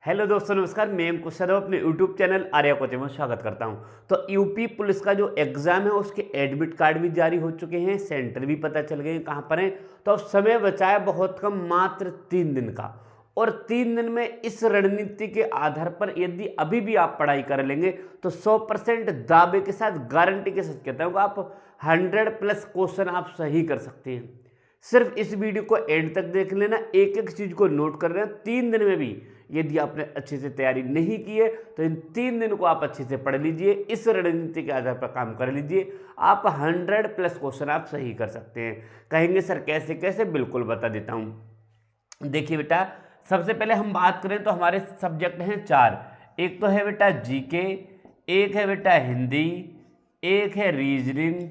Hello दोस्तों, नमस्कार। मैं अंकुश यादव अपने यूट्यूब चैनल आर्या कोचिंग में स्वागत करता हूं। तो यूपी पुलिस का जो एग्जाम है उसके एडमिट कार्ड भी जारी हो चुके हैं, सेंटर भी पता चल गए हैं कहां पर है। तो अब समय बचा है बहुत कम, मात्र 3 दिन का। और 3 दिन में इस रणनीति के आधार पर यदि अभी भी आप पढ़ाई कर लेंगे तो 100% दावे के साथ, गारंटी के साथ कहता हूँ आप 100+ क्वेश्चन आप सही कर सकते हैं। सिर्फ इस वीडियो को एंड तक देख लेना, एक एक चीज को नोट कर लेना। 3 दिन में भी यदि आपने अच्छे से तैयारी नहीं की है तो इन 3 दिन को आप अच्छे से पढ़ लीजिए, इस रणनीति के आधार पर काम कर लीजिए। आप 100+ क्वेश्चन आप सही कर सकते हैं। कहेंगे सर कैसे कैसे, बिल्कुल बता देता हूं। देखिए बेटा, सबसे पहले हम बात करें तो हमारे सब्जेक्ट हैं 4। एक तो है बेटा जीके, एक है बेटा हिंदी, एक है रीजनिंग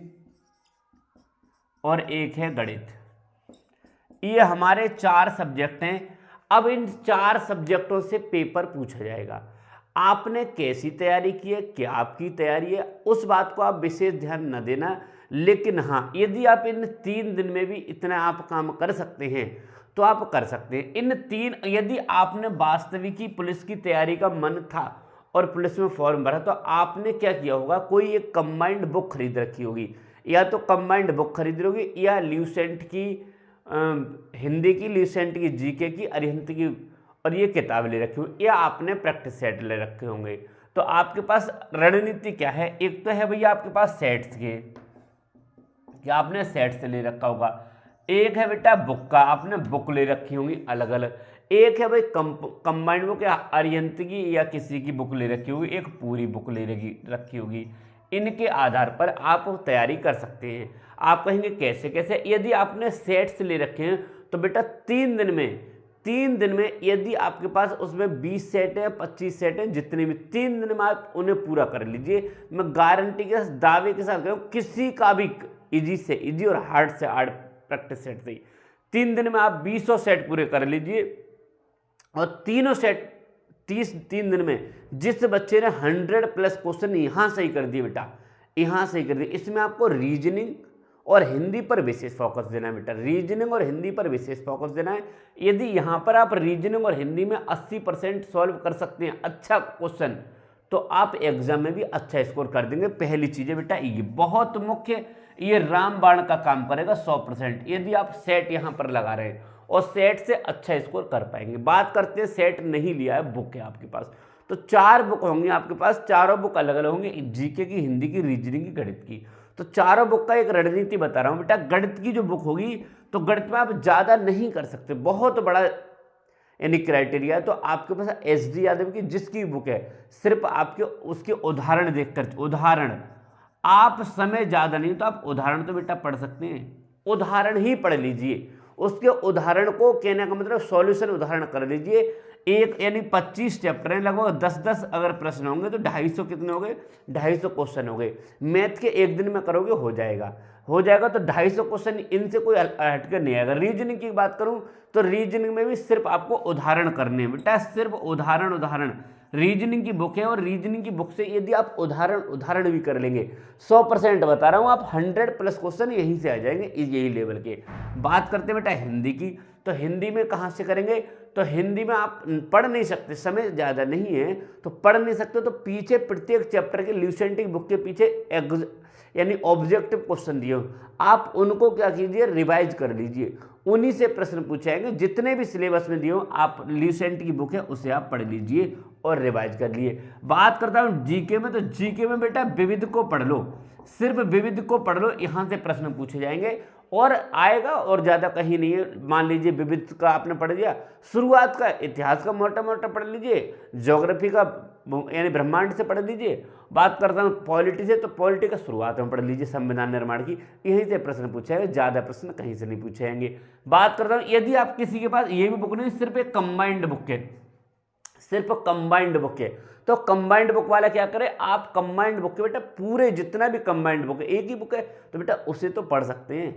और एक है गणित। ये हमारे 4 सब्जेक्ट हैं। अब इन 4 सब्जेक्टों से पेपर पूछा जाएगा। आपने कैसी तैयारी की है, क्या आपकी तैयारी है, उस बात को आप विशेष ध्यान न देना। लेकिन हाँ, यदि आप इन 3 दिन में भी इतना आप काम कर सकते हैं तो आप कर सकते हैं। यदि आपने वास्तविकी पुलिस की तैयारी का मन था और पुलिस में फॉर्म भरा तो आपने क्या किया होगा, कोई एक कंबाइंड बुक खरीद रखी होगी। या तो कंबाइंड बुक खरीद होगी या ल्यूसेंट की हिंदी की, ल्यूसेंट की जीके की, अरिहंत की, और ये किताब ले रखी हुई, या आपने प्रैक्टिस सेट ले रखे होंगे। तो आपके पास रणनीति क्या है, एक तो है भैया आपके पास सेट्स के, क्या आपने सेट से ले रखा होगा। एक है बेटा बुक का, आपने बुक ले रखी होंगी अलग अलग। एक है भाई कंबाइंड बुक, या अरिहंत की या किसी की बुक ले रखी होगी, एक पूरी बुक ले रखी होगी। इनके आधार पर आप तैयारी कर सकते हैं। आप कहेंगे कैसे कैसे, यदि आपने सेट्स ले रखे हैं तो बेटा 3 दिन में यदि आपके पास उसमें 20 सेट है, 25 सेट है, जितने भी 3 दिन में आप उन्हें पूरा कर लीजिए। मैं गारंटी के साथ, दावे के साथ कह रहा हूं, किसी का भी इजी से इजी और हार्ड से हार्ड प्रैक्टिस सेट से 3 दिन में आप 20 सेट पूरे कर लीजिए। और तीनों सेट 3 दिन में जिस बच्चे ने 100+ क्वेश्चन यहां सही कर दिए बेटा, यहां सही कर दिए, इसमें आपको रीजनिंग और हिंदी पर विशेष फोकस देना है बेटा। रीजनिंग और हिंदी पर विशेष फोकस देना है। यदि यहां पर आप रीजनिंग और हिंदी में 80% सॉल्व कर सकते हैं अच्छा क्वेश्चन, तो आप एग्जाम में भी अच्छा स्कोर कर देंगे। पहली चीज है बेटा ये बहुत मुख्य, ये रामबाण का काम करेगा 100%। यदि आप सेट यहां पर लगा रहे हैं और सेट से अच्छा स्कोर कर पाएंगे। बात करते हैं सेट नहीं लिया है, बुक है आपके पास, तो 4 बुक होंगी आपके पास। चारों बुक अलग अलग होंगी, जीके की, हिंदी की, रीजनिंग की, गणित की। तो चारों बुक का एक रणनीति बता रहा हूं बेटा। गणित की जो बुक होगी तो गणित में आप ज्यादा नहीं कर सकते, बहुत बड़ा यानी क्राइटेरिया है। तो आपके पास SD यादव की जिसकी बुक है, सिर्फ आपके उसके उदाहरण देखकर, उदाहरण, आप समय ज्यादा नहीं तो आप उदाहरण तो बेटा पढ़ सकते हैं, उदाहरण ही पढ़ लीजिए। उसके उदाहरण को कहने का मतलब सॉल्यूशन उदाहरण कर लीजिए। एक यानी 25 चैप्टर हैं, लगभग 10-10 अगर प्रश्न होंगे तो 250 कितने हो गए, 250 क्वेश्चन हो गए। मैथ के एक दिन में करोगे हो जाएगा तो 250 क्वेश्चन, इनसे कोई हटकर नहीं आएगा। रीजनिंग की बात करूं तो रीजनिंग में भी सिर्फ आपको उदाहरण करने हैं बेटा, सिर्फ उदाहरण। रीजनिंग की बुक है और रीजनिंग की बुक से यदि आप उदाहरण भी कर लेंगे, 100% बता रहा हूं, आप 100+ क्वेश्चन यहीं से आ जाएंगे, यही लेवल के। बात करते हैं बेटा हिंदी की, तो हिंदी में कहां से करेंगे, तो हिंदी में आप पढ़ नहीं सकते, समय ज्यादा नहीं है तो पढ़ नहीं सकते, तो पीछे प्रत्येक चैप्टर के ल्यूसेंट बुक के पीछे यानी ऑब्जेक्टिव क्वेश्चन दिए, आप उनको क्या कीजिए, रिवाइज कर लीजिए। उन्हीं से प्रश्न पूछे जाएंगे, जितने भी सिलेबस में दिए हो आप, ल्यूसेंट की बुक है उसे आप पढ़ लीजिए और रिवाइज कर लिए। बात करता हूं जीके में, तो जीके में बेटा विविध को पढ़ लो, सिर्फ विविध को पढ़ लो, यहां से प्रश्न पूछे जाएंगे और आएगा, और ज्यादा कहीं नहीं है। मान लीजिए विविध का आपने पढ़ लिया, शुरुआत का इतिहास का मोटा मोटा पढ़ लीजिए, ज्योग्राफी का यानी ब्रह्मांड से पढ़ लीजिए। बात करता हूँ पॉलिटी से, तो पॉलिटी का शुरुआत में पढ़ लीजिए, संविधान निर्माण की, यहीं से प्रश्न पूछे जाएंगे, ज्यादा प्रश्न कहीं से नहीं पूछे जाएंगे। बात करता हूँ यदि आप किसी के पास ये भी बुक नहीं, सिर्फ एक कंबाइंड बुक है, सिर्फ कंबाइंड बुक है, तो कंबाइंड बुक वाला क्या करे, आप कंबाइंड बुक के बेटा पूरे जितना भी कंबाइंड बुक है, एक ही बुक है तो बेटा उसे तो पढ़ सकते हैं।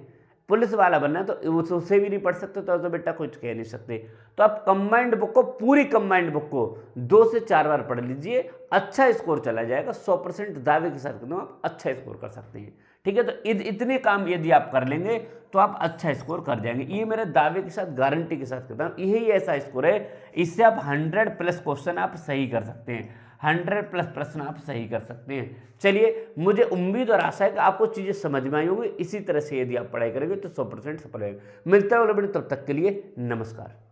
पुलिस वाला बनना है तो उससे भी नहीं पढ़ सकते तो बेटा कुछ कह नहीं सकते। तो आप कंबाइंड बुक को, पूरी कंबाइंड बुक को 2 से 4 बार पढ़ लीजिए, अच्छा स्कोर चला जाएगा। 100% दावे के साथ आप अच्छा स्कोर कर सकते हैं। ठीक है। तो इतने काम यदि आप कर लेंगे तो आप अच्छा स्कोर कर जाएंगे। ये मेरे दावे के साथ, गारंटी के साथ कहता हूँ, यही ऐसा स्कोर है, इससे आप 100+ क्वेश्चन आप सही कर सकते हैं, 100+ प्रश्न आप सही कर सकते हैं। चलिए, मुझे उम्मीद और आशा है कि आपको चीज़ें समझ में आई होंगी। इसी तरह से यदि आप पढ़ाई करेंगे तो 100% सफल होंगे। मिलता है अगले वीडियो, तब तक के लिए नमस्कार।